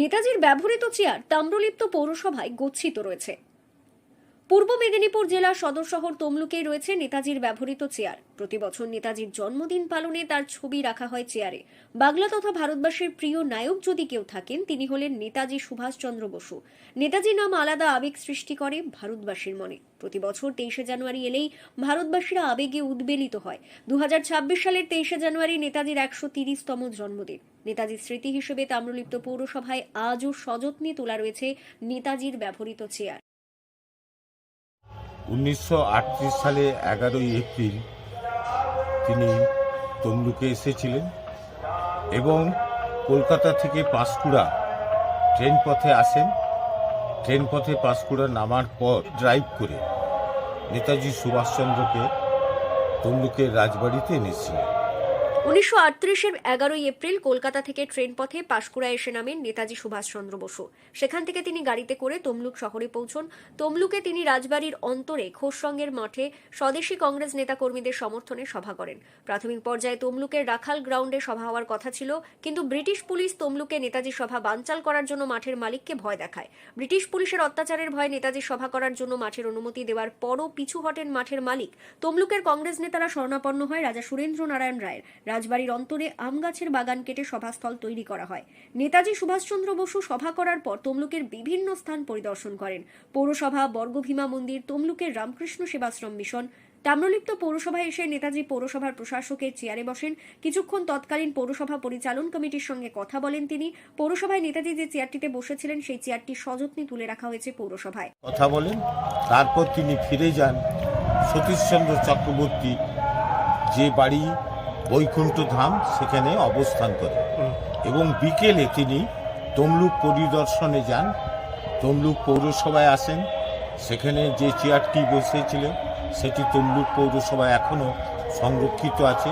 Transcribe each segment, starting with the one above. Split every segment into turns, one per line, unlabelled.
নেতাজির ব্যবহৃত চেয়ার তাম্রলিপ্ত পৌরসভায় গচ্ছিত রয়েছে। পূর্ব মেদিনীপুর জেলার সদর শহর তমলুকেই রয়েছে নেতাজির ব্যবহৃত চেয়ার। প্রতি বছর নেতাজির জন্মদিন পালনে তার ছবি রাখা হয় চেয়ারে। বাংলা তথা ভারতবর্ষের প্রিয় নায়ক যদি কেউ থাকেন তিনি হলেন নেতাজি সুভাষচন্দ্র বসু। নেতাজির নাম আলাদা আবেগ সৃষ্টি করে ভারতবাসীর মনে। প্রতি বছর 23শে জানুয়ারি এলেই ভারতবাসীরা আবেগে উদ্বেলিত হয়। 2026 সালের 23শে জানুয়ারি নেতাজির 130তম জন্মদিন। নেতাজির স্মৃতি হিসেবে তাম্রলিপ্ত পৌরসভায় আজও সযত্নে তোলা রয়েছে নেতাজির ব্যবহৃত চেয়ার।
1938 সালে 11ই এপ্রিল তিনি তমলুকে এসেছিলেন এবং কলকাতা থেকে পাঁশকুড়া ট্রেন পথে আসেন। ট্রেন পথে পাঁশকুড়া নামার পর ড্রাইভ করে নেতাজি সুভাষচন্দ্রকে তমলুকের রাজবাড়িতে এনেছিলেন।
1938-এর 11ই এপ্রিল কলকাতা থেকে ট্রেন পথে পাঁশকুড়া এসে নামেন নেতাজি সুভাষচন্দ্র বসু। সেখান থেকে তিনি গাড়িতে করে তমলুক শহরে পৌঁছন। তমলুকে তিনি রাজবাড়ির অন্তরে খোসরঙ্গের মাঠে স্বদেশী কংগ্রেস নেতাকর্মীদের সমর্থনে সভা করেন। প্রাথমিক পর্যায়ে তমলুকের রাখাল গ্রাউন্ডে সভা হওয়ার কথা ছিল, কিন্তু ব্রিটিশ পুলিশ তমলুকে নেতাজির সভা বানচাল করার জন্য মাঠের মালিককে ভয় দেখায়। ব্রিটিশ পুলিশের অত্যাচারের ভয়ে নেতাজির সভা করার জন্য মাঠের অনুমতি দেওয়ার পরও পিছু হটেন মাঠের মালিক। তমলুকের কংগ্রেস নেতারা শরণাপন্ন হয় রাজা সুরেন্দ্র নারায়ণ রায়ের। রাজবাড়ির অন্তরে আম গাছের বাগান কেটে সভাস্থল তৈরি করা হয়। নেতাজি সুভাষচন্দ্র বসু সভা করার পর তমলুকের বিভিন্ন স্থান পরিদর্শন করেন। পৌরসভা, বর্গভীমা মন্দির, তমলুকের রামকৃষ্ণ সেবাশ্রম মিশন। তাম্রলিপ্ত পৌরসভায় এসে নেতাজি পৌরসভার প্রশাসকের চেয়ারে বসেন। কিছুক্ষণ তৎকালীন পৌরসভা পরিচালন কমিটির সঙ্গে কথা বলেন তিনি। পৌরসভায় নেতাজি যে চেয়ারটিতে বসেছিলেন সেই চেয়ারটি সযত্নে তুলে রাখা হয়েছে পৌরসভায়।
কথা বলেন, তারপর তিনি ফিরে যান সতীশচন্দ্র চক্রবর্তী যে বাড়ি বৈকুণ্ঠ ধাম সেখানে অবস্থান করেন এবং বিকেলে তিনি তমলুক পরিদর্শনে যান। তমলুক পৌরসভায় আসেন, সেখানে যে চেয়ারটি বসেছিলেন সেটি তমলুক পৌরসভায় এখনও সংরক্ষিত আছে।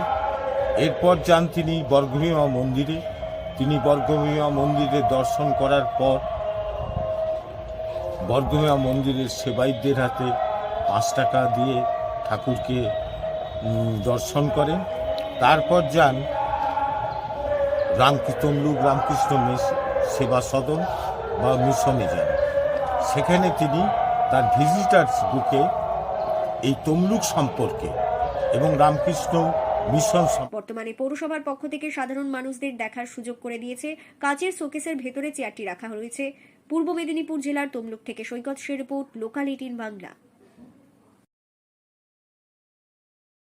এরপর যান তিনি বর্গভীমা মন্দিরে। তিনি বর্গভীমা মন্দিরে দর্শন করার পর বর্গভীমা মন্দিরের সেবায়িতদের হাতে 5 টাকা দিয়ে ঠাকুরকে দর্শন করেন। তারপর যান তমলুক রামকৃষ্ণ সেবা সদন বা মিশনে যান। সেখানে তিনি তার ভিজিটার্স বুকে এই তমলুক সম্পর্কে এবং রামকৃষ্ণ মিশন
বর্তমানে পৌরসভার পক্ষ থেকে সাধারণ মানুষদের দেখার সুযোগ করে দিয়েছে। কাচের শোকেসের ভেতরে চেয়ারটি রাখা রয়েছে। পূর্ব মেদিনীপুর জেলার তমলুক থেকে সৈকত শের রিপোর্ট, লোকাল 18 বাংলা।